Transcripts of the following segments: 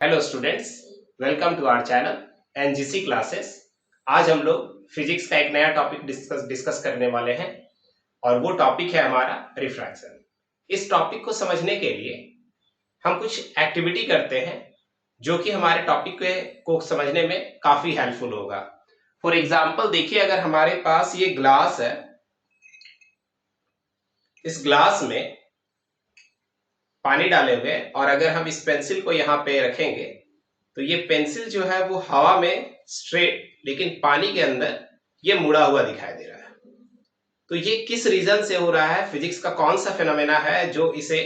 Hello students, welcome to our channel NGC classes. आज हम लोग फिजिक्स का एक नया टॉपिक डिस्कस करने वाले हैं और वो टॉपिक है हमारा रिफ्रैक्शन। इस टॉपिक को समझने के लिए हम कुछ एक्टिविटी करते हैं जो कि हमारे टॉपिक को समझने में काफी हेल्पफुल होगा। फॉर एग्जाम्पल देखिए, अगर हमारे पास ये ग्लास है, इस ग्लास में पानी डाले हुए और अगर हम इस पेंसिल को यहाँ पे रखेंगे तो ये पेंसिल जो है वो हवा में स्ट्रेट, लेकिन पानी के अंदर ये मुड़ा हुआ दिखाई दे रहा है। तो ये किस रीजन से हो रहा है, फिजिक्स का कौन सा फिनोमेना है जो इसे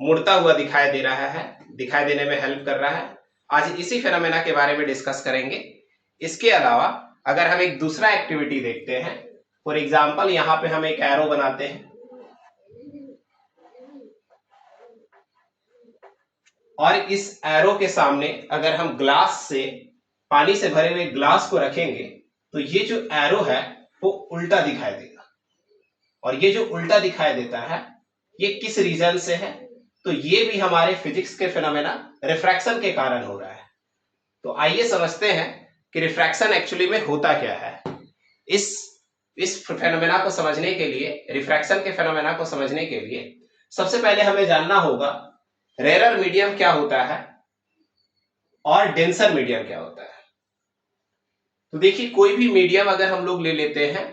मुड़ता हुआ दिखाई दे रहा है, दिखाई देने में हेल्प कर रहा है। आज इसी फिनोमेना के बारे में डिस्कस करेंगे। इसके अलावा अगर हम एक दूसरा एक्टिविटी देखते हैं, फॉर एग्जाम्पल यहाँ पे हम एक एरो बनाते हैं और इस एरो के सामने अगर हम ग्लास से, पानी से भरे हुए ग्लास को रखेंगे तो ये जो एरो है वो उल्टा दिखाई देगा। और ये जो उल्टा दिखाई देता है ये किस रीजन से है? तो ये भी हमारे फिजिक्स के फिनोमेना रिफ्रैक्शन के कारण हो रहा है। तो आइए समझते हैं कि रिफ्रैक्शन एक्चुअली में होता क्या है। इस फिनोमेना को समझने के लिए, रिफ्रैक्शन के फिनोमेना को समझने के लिए सबसे पहले हमें जानना होगा रेरर मीडियम क्या होता है और डेंसर मीडियम क्या होता है। तो देखिए, कोई भी मीडियम अगर हम लोग ले लेते हैं,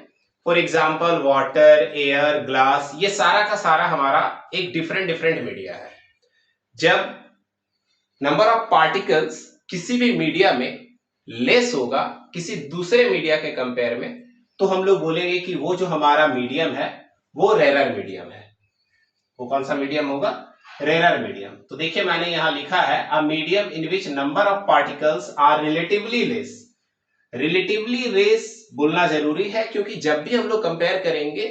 for example water, air, glass, ये सारा का सारा हमारा एक डिफरेंट मीडिया है। जब नंबर ऑफ पार्टिकल्स किसी भी मीडिया में लेस होगा किसी दूसरे मीडिया के कंपेयर में, तो हम लोग बोलेंगे कि वो जो हमारा मीडियम है वो रेरर मीडियम है। वो कौन सा मीडियम होगा? Rarer medium. तो देखिए, मैंने यहां लिखा है a medium in which number of particles are relatively less. Relatively less बोलना जरूरी है क्योंकि जब भी हम लोग कंपेयर करेंगे,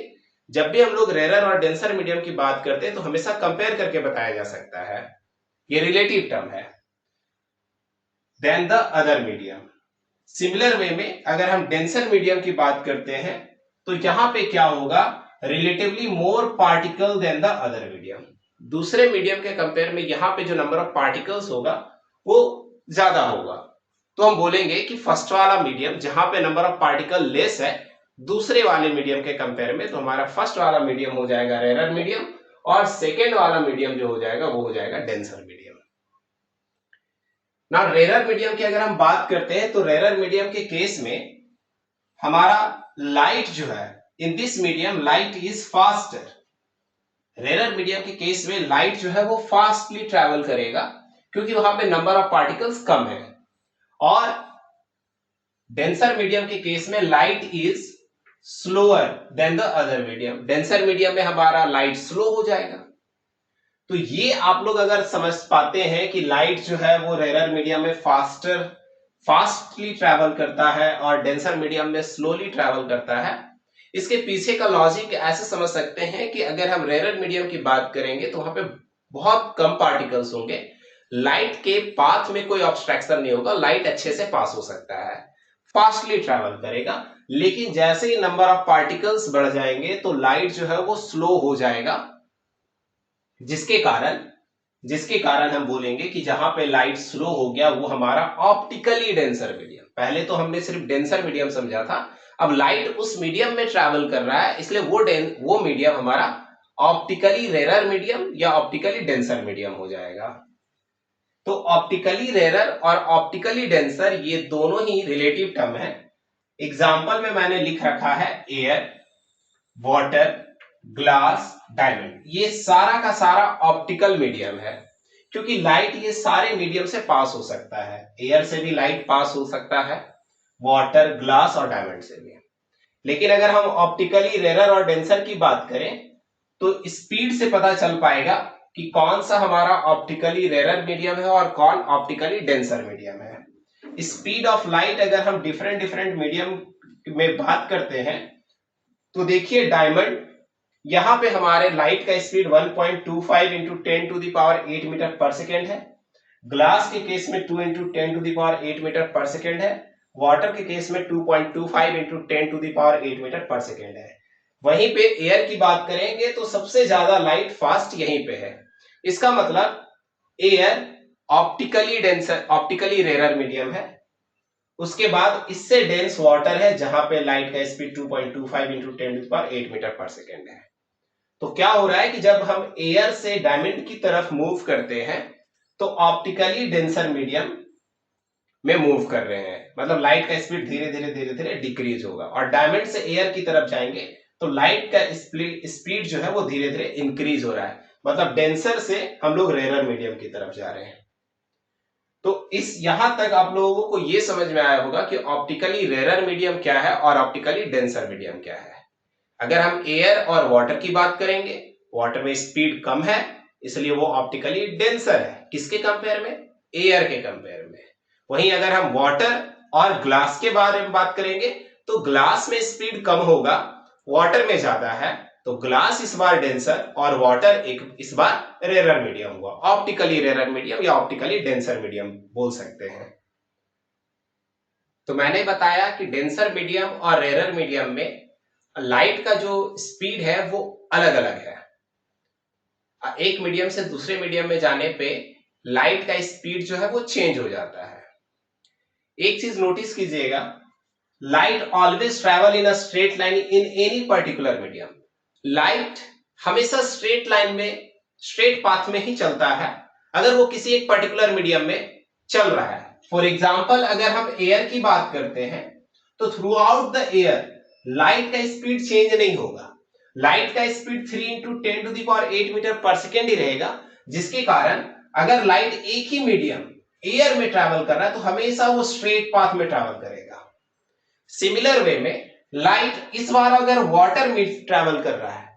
जब भी हम लोग रेरर और डेंसर मीडियम की बात करते हैं तो हमेशा कंपेयर करके बताया जा सकता है, ये रिलेटिव टर्म है, then the other medium. Similar way में अगर हम डेंसर मीडियम की बात करते हैं तो यहां पे क्या होगा? Relatively more particle then the other medium. दूसरे मीडियम के कंपेयर में यहां पे जो नंबर ऑफ पार्टिकल्स होगा वो ज्यादा होगा। तो हम बोलेंगे कि फर्स्ट वाला मीडियम जहां पे नंबर ऑफ पार्टिकल लेस है दूसरे वाले मीडियम के कंपेयर में, तो हमारा फर्स्ट वाला मीडियम हो जाएगा रेरर मीडियम और सेकेंड वाला मीडियम जो हो जाएगा वो हो जाएगा डेंसर मीडियम। ना रेरर मीडियम की अगर हम बात करते हैं तो रेरर मीडियम के केस में हमारा लाइट जो है, in this medium light is faster. Rarer medium के केस में लाइट जो है वो फास्टली ट्रेवल करेगा क्योंकि वहां पे नंबर ऑफ पार्टिकल्स कम है। और डेंसर मीडियम के केस में light is slower then the other medium. Denser medium में हमारा लाइट स्लो हो जाएगा। तो ये आप लोग अगर समझ पाते हैं कि लाइट जो है वो रेरर मीडियम में फास्टली ट्रैवल करता है और डेंसर मीडियम में स्लोली ट्रैवल करता है, इसके पीछे का लॉजिक ऐसे समझ सकते हैं कि अगर हम रेरर मीडियम की बात करेंगे तो वहां पे बहुत कम पार्टिकल्स होंगे, लाइट के पाथ में कोई ऑब्स्ट्रक्शन नहीं होगा, लाइट अच्छे से पास हो सकता है, फास्टली ट्रैवल करेगा। लेकिन जैसे ही नंबर ऑफ पार्टिकल्स बढ़ जाएंगे तो लाइट जो है वो स्लो हो जाएगा, जिसके कारण हम बोलेंगे कि जहां पे लाइट स्लो हो गया वो हमारा ऑप्टिकली डेंसर मीडियम। पहले तो हमने सिर्फ डेंसर मीडियम समझा था, अब लाइट उस मीडियम में ट्रैवल कर रहा है, इसलिए वो मीडियम हमारा ऑप्टिकली रेरर मीडियम या ऑप्टिकली डेंसर मीडियम हो जाएगा। तो ऑप्टिकली रेरर और ऑप्टिकली डेंसर ये दोनों ही रिलेटिव टर्म है। एग्जाम्पल में मैंने लिख रखा है एयर, वाटर, ग्लास, डायमंड, ये सारा का सारा ऑप्टिकल मीडियम है क्योंकि लाइट ये सारे मीडियम से पास हो सकता है। एयर से भी लाइट पास हो सकता है, वाटर, ग्लास और डायमंड से भी। लेकिन अगर हम ऑप्टिकली रेरर और डेंसर की बात करें तो स्पीड से पता चल पाएगा कि कौन सा हमारा ऑप्टिकली रेरर मीडियम है और कौन ऑप्टिकली डेंसर मीडियम है। स्पीड ऑफ लाइट अगर हम डिफरेंट मीडियम में बात करते हैं तो देखिए, डायमंड, यहां पे हमारे लाइट का speed 1.25 into 10 to the power 8 metre per second है, ग्लास के केस में 2 into 10 to the power 8 metre per second है, वाटर के केस में 2.25 into 10 to the power 8 metre per second है। वहीं पे एयर की बात करेंगे तो सबसे ज्यादा लाइट फास्ट यहीं पे है। इसका मतलब एयर ऑप्टिकली रेयर मीडियम है। उसके बाद इससे डेंस वाटर है जहां पे लाइट का speed 2.25 into 10⁸ metre per second है। तो क्या हो रहा है कि जब हम एयर से डायमंड की तरफ मूव करते हैं तो ऑप्टिकली डेंसर मीडियम में मूव कर रहे हैं, मतलब लाइट का स्पीड धीरे धीरे डिक्रीज होगा, और डायमंड से एयर की तरफ जाएंगे तो लाइट का स्पीड जो है वो धीरे धीरे इंक्रीज हो रहा है, मतलब डेंसर से हम लोग रेयर मीडियम की तरफ जा रहे हैं। तो इस यहां तक आप लोगों को यह समझ में आया होगा कि ऑप्टिकली रेयर मीडियम क्या है और ऑप्टिकली डेंसर मीडियम क्या है। अगर हम एयर और वाटर की बात करेंगे, वाटर में स्पीड कम है इसलिए वो ऑप्टिकली डेंसर है, किसके कंपेयर में? एयर के कंपेयर में। वहीं अगर हम वाटर और ग्लास के बारे में बात करेंगे तो ग्लास में स्पीड कम होगा, वाटर में ज्यादा है, तो ग्लास इस बार डेंसर और वाटर इस बार रेयर मीडियम हुआ। ऑप्टिकली रेयर मीडियम या ऑप्टिकली डेंसर मीडियम बोल सकते हैं। तो मैंने बताया कि डेंसर मीडियम और रेयर मीडियम में लाइट का जो स्पीड है वो अलग अलग है। एक मीडियम से दूसरे मीडियम में जाने पे लाइट का स्पीड जो है वो चेंज हो जाता है। एक चीज नोटिस कीजिएगा, light always travel in a straight line in any particular medium. Light हमेशा स्ट्रेट लाइन में, स्ट्रेट पाथ में ही चलता है अगर वो किसी एक पर्टिकुलर मीडियम में चल रहा है। फॉर एग्जाम्पल अगर हम एयर की बात करते हैं तो through out the air light का स्पीड चेंज नहीं होगा, लाइट का speed 3 into 10⁸ metre per second ही रहेगा, जिसके कारण अगर लाइट एक ही मीडियम एयर में ट्रैवल कर रहा है तो हमेशा वो स्ट्रेट पाथ में ट्रैवल करेगा। सिमिलर वे में लाइट इस बार अगर वाटर में ट्रैवल कर रहा है,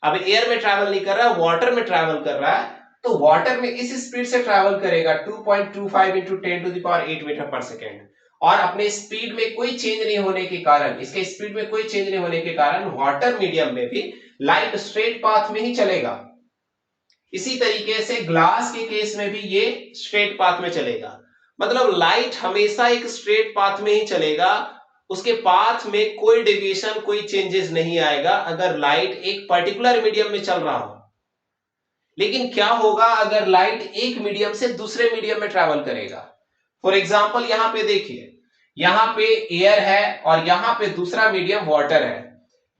अब एयर में ट्रैवल नहीं कर रहा है, वाटर में ट्रैवल कर रहा है, तो वाटर में इस स्पीड से ट्रैवल करेगा 2.25 इंटू 10⁸ मीटर पर सेकेंड, और अपने स्पीड में कोई चेंज नहीं होने के कारण, इसके स्पीड में कोई चेंज नहीं होने के कारण वाटर मीडियम में भी लाइट स्ट्रेट पाथ में ही चलेगा। इसी तरीके से ग्लास के केस में भी ये स्ट्रेट पाथ में चलेगा, मतलब लाइट हमेशा एक स्ट्रेट पाथ में ही चलेगा, उसके पाथ में कोई डेविएशन, कोई चेंजेस नहीं आएगा अगर लाइट एक पर्टिकुलर मीडियम में चल रहा हो। लेकिन क्या होगा अगर लाइट एक मीडियम से दूसरे मीडियम में ट्रैवल करेगा? फॉर एग्जाम्पल यहां पे देखिए, यहां पे एयर है और यहां पे दूसरा मीडियम वाटर है।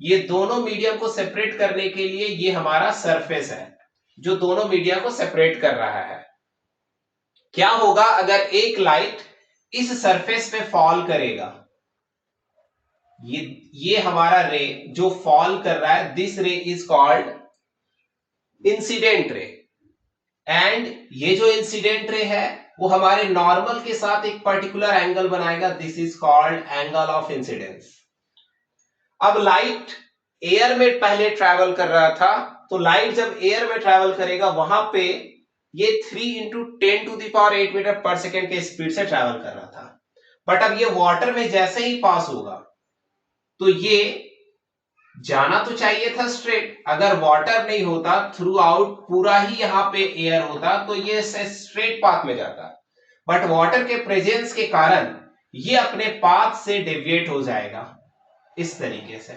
ये दोनों मीडियम को सेपरेट करने के लिए ये हमारा सरफेस है जो दोनों मीडिया को सेपरेट कर रहा है। क्या होगा अगर एक लाइट इस सरफेस पे फॉल करेगा, ये हमारा रे जो फॉल कर रहा है, दिस रे is called incident ray, and ये जो इंसिडेंट रे है वो हमारे नॉर्मल के साथ एक पर्टिकुलर एंगल बनाएगा, this is called angle of incidence. अब लाइट एयर में पहले ट्रैवल कर रहा था, तो लाइट जब एयर में ट्रैवल करेगा वहां पे ये 3 इंटू 10⁸ मीटर पर सेकेंड के स्पीड से ट्रैवल कर रहा था, बट अब ये वाटर में जैसे ही पास होगा तो ये जाना तो चाहिए था स्ट्रेट, अगर वाटर नहीं होता, थ्रू आउट पूरा ही यहां पे एयर होता तो ये स्ट्रेट पाथ में जाता, बट वाटर के प्रेजेंस के कारण ये अपने पाथ से डेविएट हो जाएगा। इस तरीके से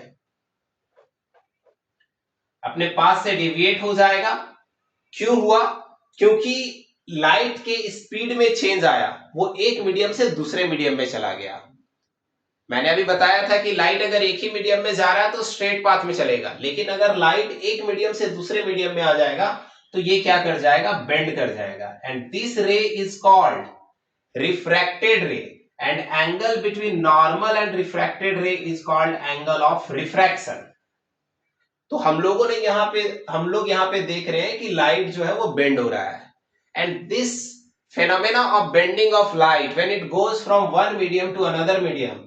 अपने पाथ से डेविएट हो जाएगा। क्यों हुआ? क्योंकि लाइट के स्पीड में चेंज आया, वो एक मीडियम से दूसरे मीडियम में चला गया। मैंने अभी बताया था कि लाइट अगर एक ही मीडियम में जा रहा है तो स्ट्रेट पाथ में चलेगा, लेकिन अगर लाइट एक मीडियम से दूसरे मीडियम में आ जाएगा तो ये क्या कर जाएगा? बेंड कर जाएगा, एंड दिस रे इज कॉल्ड रिफ्रैक्टेड रे, and angle between normal and refracted रे is called angle of refraction. तो हम लोग यहाँ पे देख रहे हैं कि लाइट जो है वो बेंड हो रहा है, and this phenomena of bending of light when it goes from one medium to another medium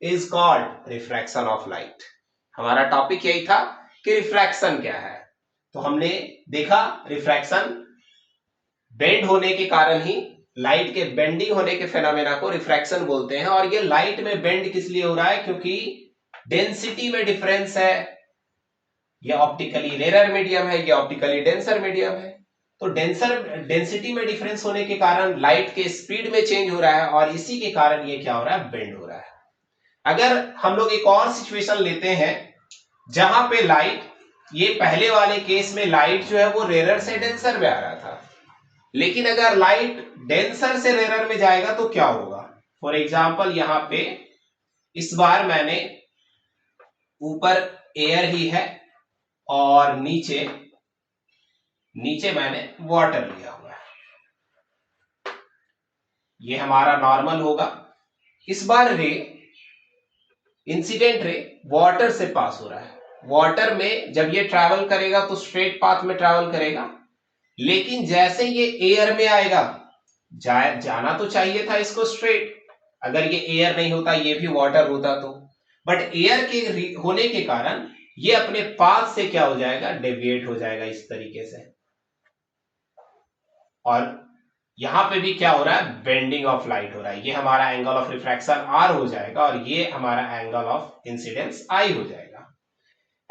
is called refraction of light। हमारा टॉपिक यही था कि रिफ्रैक्शन क्या है, तो हमने देखा रिफ्रैक्शन बेंड होने के कारण ही, लाइट के बेंडिंग होने के फेनोमेना को रिफ्रैक्शन बोलते हैं। और ये लाइट में बेंड किस लिए हो रहा है? क्योंकि डेंसिटी में डिफरेंस है, ये ऑप्टिकली रेयर मीडियम है, ये ऑप्टिकली डेंसर मीडियम है, तो डेंसिटी में डिफरेंस होने के कारण लाइट के स्पीड में चेंज हो रहा है और इसी के कारण ये क्या हो रहा है? बेंड हो रहा है। अगर हम लोग एक और सिचुएशन लेते हैं जहां पे लाइट, ये पहले वाले केस में लाइट जो है वो रेयर से डेंसर में आ रहा था, लेकिन अगर लाइट डेंसर से रेयर में जाएगा तो क्या होगा? फॉर एग्जाम्पल यहां पे इस बार मैंने ऊपर एयर ही है और नीचे मैंने वाटर लिया हुआ है। ये हमारा नॉर्मल होगा। इस बार रे, इंसिडेंट रे वाटर से पास हो रहा है। वाटर में जब ये ट्रैवल करेगा तो स्ट्रेट पाथ में ट्रैवल करेगा, लेकिन जैसे ये एयर में आएगा, जाना तो चाहिए था इसको स्ट्रेट। अगर ये एयर नहीं होता, ये भी वाटर होता तो, बट एयर के होने के कारण ये अपने पाथ से क्या हो जाएगा, डेविएट हो जाएगा इस तरीके से। और यहां पे भी क्या हो रहा है, बेंडिंग ऑफ लाइट हो रहा है। ये हमारा एंगल ऑफ रिफ्रैक्शन आर हो जाएगा और ये हमारा एंगल ऑफ इंसिडेंस आई हो जाएगा।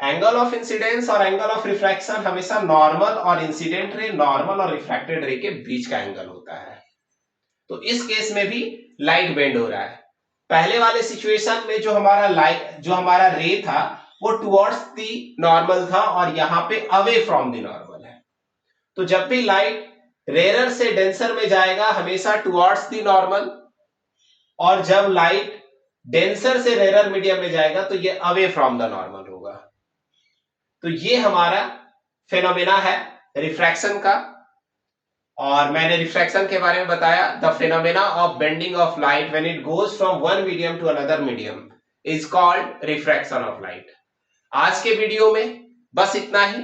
एंगल ऑफ इंसिडेंस और एंगल ऑफ रिफ्रैक्शन हमेशा नॉर्मल और इंसिडेंट रे, नॉर्मल और रिफ्रैक्टेड रे के बीच का एंगल होता है। तो इस केस में भी लाइट बेंड हो रहा है। पहले वाले सिचुएशन में जो हमारा रे था वो टुवर्ड्स दी नॉर्मल था और यहां पे अवे फ्रॉम दी नॉर्मल है। तो जब भी लाइट रेयर से डेंसर में जाएगा हमेशा टुवर्ड्स दी नॉर्मल, और जब लाइट डेंसर से रेयर मीडियम में जाएगा तो ये अवे फ्रॉम द नॉर्मल होगा। तो ये हमारा फेनोमेना है रिफ्रैक्शन का। और मैंने रिफ्रैक्शन के बारे में बताया, the phenomena of bending of light when it goes from one medium to another medium is called refraction of light. आज के वीडियो में बस इतना ही।